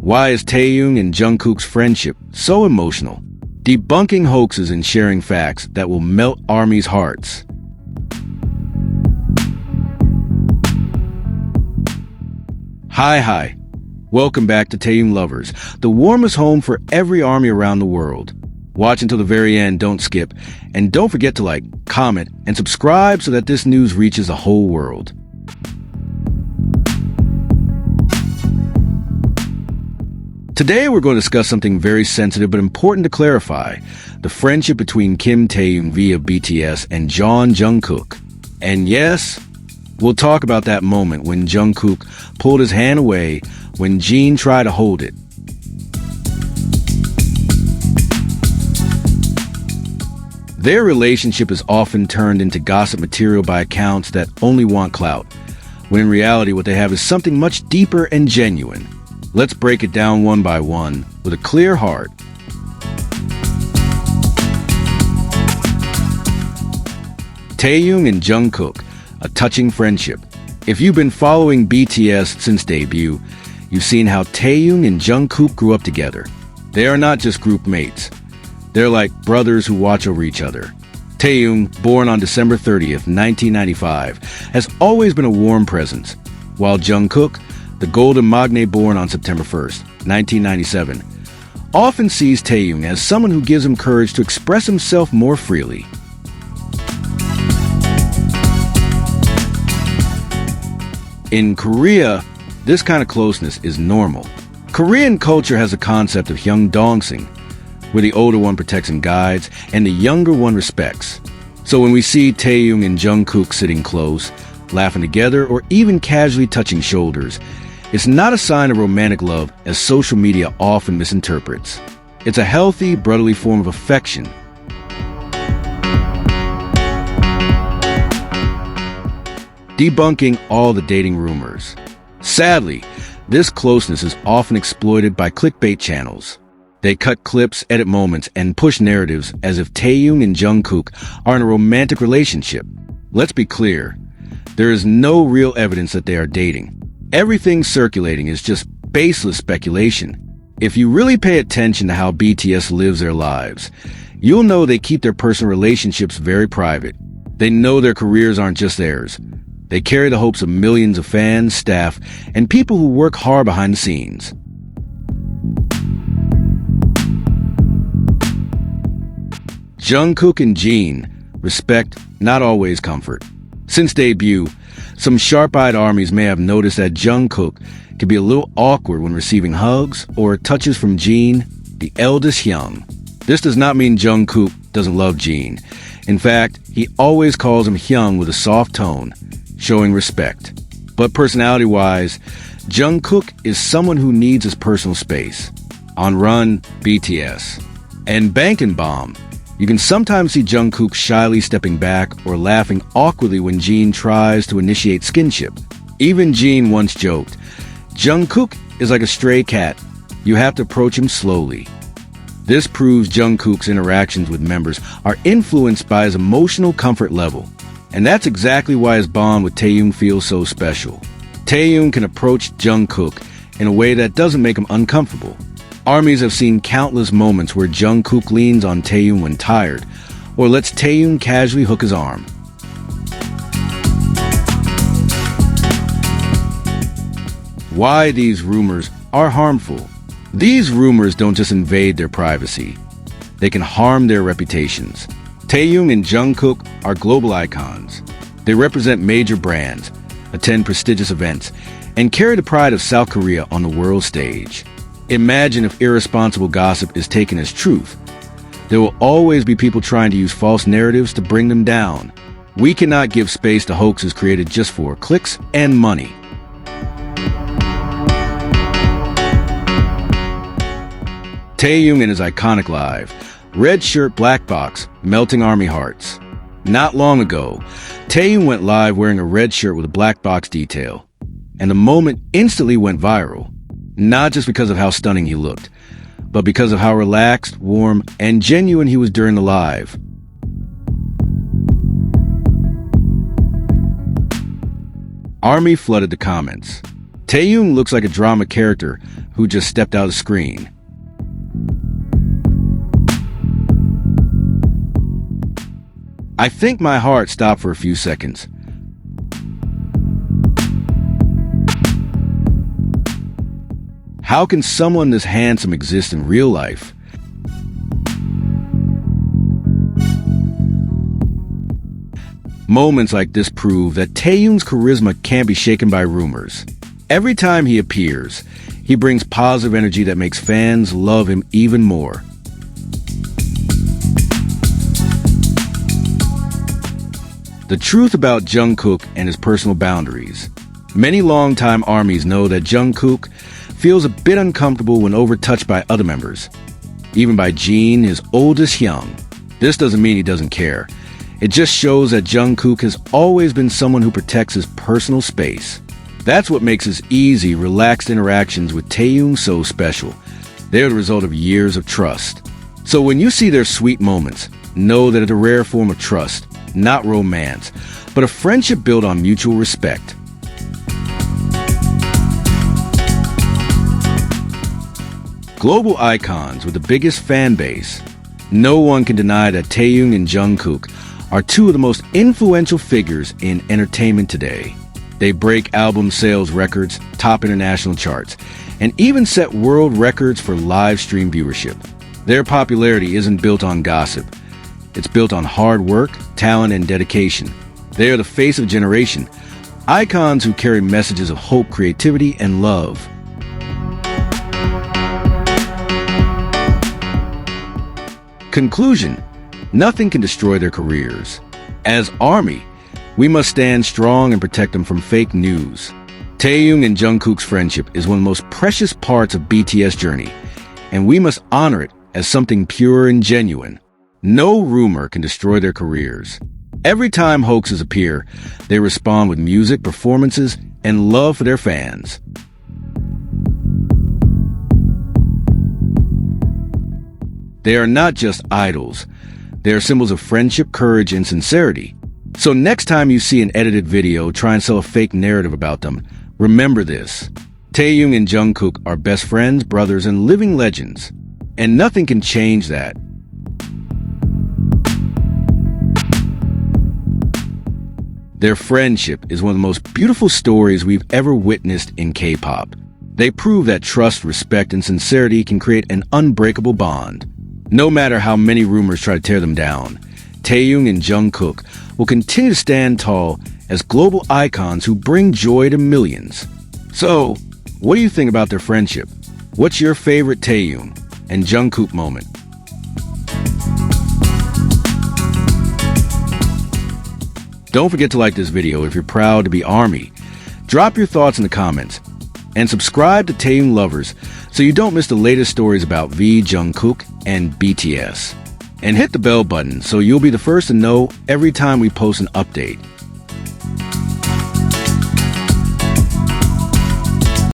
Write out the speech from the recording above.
Why is Taehyung and Jungkook's friendship so emotional? Debunking hoaxes and sharing facts that will melt ARMY's hearts. Hi. Welcome back to Taehyung Lovers, the warmest home for every ARMY around the world. Watch until the very end, don't skip, and don't forget to like, comment, and subscribe so that this news reaches the whole world. Today we're going to discuss something very sensitive but important to clarify: the friendship between Kim Taehyung V of BTS and Jeon Jungkook. And yes, we'll talk about that moment when Jungkook pulled his hand away when Jeon tried to hold it. Their relationship is often turned into gossip material by accounts that only want clout, when in reality what they have is something much deeper and genuine. Let's break it down one by one with a clear heart. Taehyung and Jungkook, a touching friendship. If you've been following BTS since debut, you've seen how Taehyung and Jungkook grew up together. They are not just group mates. They're like brothers who watch over each other. Taehyung, born on December 30th, 1995, has always been a warm presence, while Jungkook, the golden magnate born on September 1st, 1997, often sees Taehyung as someone who gives him courage to express himself more freely. In Korea, this kind of closeness is normal. Korean culture has a concept of hyungdongseong, where the older one protects and guides, and the younger one respects. So when we see Taehyung and Jungkook sitting close, laughing together, or even casually touching shoulders, it's not a sign of romantic love, as social media often misinterprets. It's a healthy, brotherly form of affection. Debunking all the dating rumors. Sadly, this closeness is often exploited by clickbait channels. They cut clips, edit moments, and push narratives as if Taehyung and Jungkook are in a romantic relationship. Let's be clear, there is no real evidence that they are dating. Everything circulating is just baseless speculation. If you really pay attention to how BTS lives their lives, you'll know they keep their personal relationships very private. They know their careers aren't just theirs. They carry the hopes of millions of fans, staff, and people who work hard behind the scenes. Jungkook and Jeon, respect, not always comfort. Since debut, some sharp-eyed ARMYs may have noticed that Jungkook can be a little awkward when receiving hugs or touches from Jeon, the eldest Hyung. This does not mean Jungkook doesn't love Jeon. In fact, he always calls him Hyung with a soft tone, showing respect. But personality-wise, Jungkook is someone who needs his personal space. On Run BTS and Bankin' Bomb, you can sometimes see Jungkook shyly stepping back or laughing awkwardly when Jeon tries to initiate skinship. Even Jeon once joked, "Jungkook is like a stray cat. You have to approach him slowly." This proves Jungkook's interactions with members are influenced by his emotional comfort level. And that's exactly why his bond with Taehyung feels so special. Taehyung can approach Jungkook in a way that doesn't make him uncomfortable. ARMYs have seen countless moments where Jungkook leans on Taehyung when tired, or lets Taehyung casually hook his arm. Why these rumors are harmful. These rumors don't just invade their privacy. They can harm their reputations. Taehyung and Jungkook are global icons. They represent major brands, attend prestigious events, and carry the pride of South Korea on the world stage. Imagine if irresponsible gossip is taken as truth. There will always be people trying to use false narratives to bring them down. We cannot give space to hoaxes created just for clicks and money. Taehyung and his iconic live, red shirt, black box, melting ARMY hearts. Not long ago, Taehyung went live wearing a red shirt with a black box detail, and the moment instantly went viral. Not just because of how stunning he looked, but because of how relaxed, warm, and genuine he was during the live. ARMY flooded the comments. Taehyung looks like a drama character who just stepped out of the screen. I think my heart stopped for a few seconds. How can someone this handsome exist in real life? Moments like this prove that Taehyung's charisma can't be shaken by rumors. Every time he appears, he brings positive energy that makes fans love him even more. The truth about Jungkook and his personal boundaries. Many longtime ARMYs know that Jungkook feels a bit uncomfortable when overtouched by other members, even by Jeon, his oldest Hyung. This doesn't mean he doesn't care. It just shows that Jungkook has always been someone who protects his personal space. That's what makes his easy, relaxed interactions with Taehyung so special. They're the result of years of trust. So when you see their sweet moments, know that it's a rare form of trust, not romance, but a friendship built on mutual respect. Global icons with the biggest fan base. No one can deny that Taehyung and Jungkook are two of the most influential figures in entertainment today. They break album sales records, top international charts, and even set world records for live stream viewership. Their popularity isn't built on gossip. It's built on hard work, talent, and dedication. They are the face of a generation, icons who carry messages of hope, creativity, and love. Conclusion: nothing can destroy their careers. As ARMY, we must stand strong and protect them from fake news. Taehyung and Jungkook's friendship is one of the most precious parts of BTS journey, and we must honor it as something pure and genuine. No rumor can destroy their careers. Every time hoaxes appear, they respond with music, performances, and love for their fans. They are not just idols. They are symbols of friendship, courage, and sincerity. So next time you see an edited video try and sell a fake narrative about them, remember this. Taehyung and Jungkook are best friends, brothers, and living legends. And nothing can change that. Their friendship is one of the most beautiful stories we've ever witnessed in K-pop. They prove that trust, respect, and sincerity can create an unbreakable bond. No matter how many rumors try to tear them down, Taehyung and Jungkook will continue to stand tall as global icons who bring joy to millions. So, what do you think about their friendship? What's your favorite Taehyung and Jungkook moment? Don't forget to like this video if you're proud to be ARMY. Drop your thoughts in the comments. And subscribe to Taehyung Lovers so you don't miss the latest stories about V, Jungkook, and BTS. And hit the bell button so you'll be the first to know every time we post an update.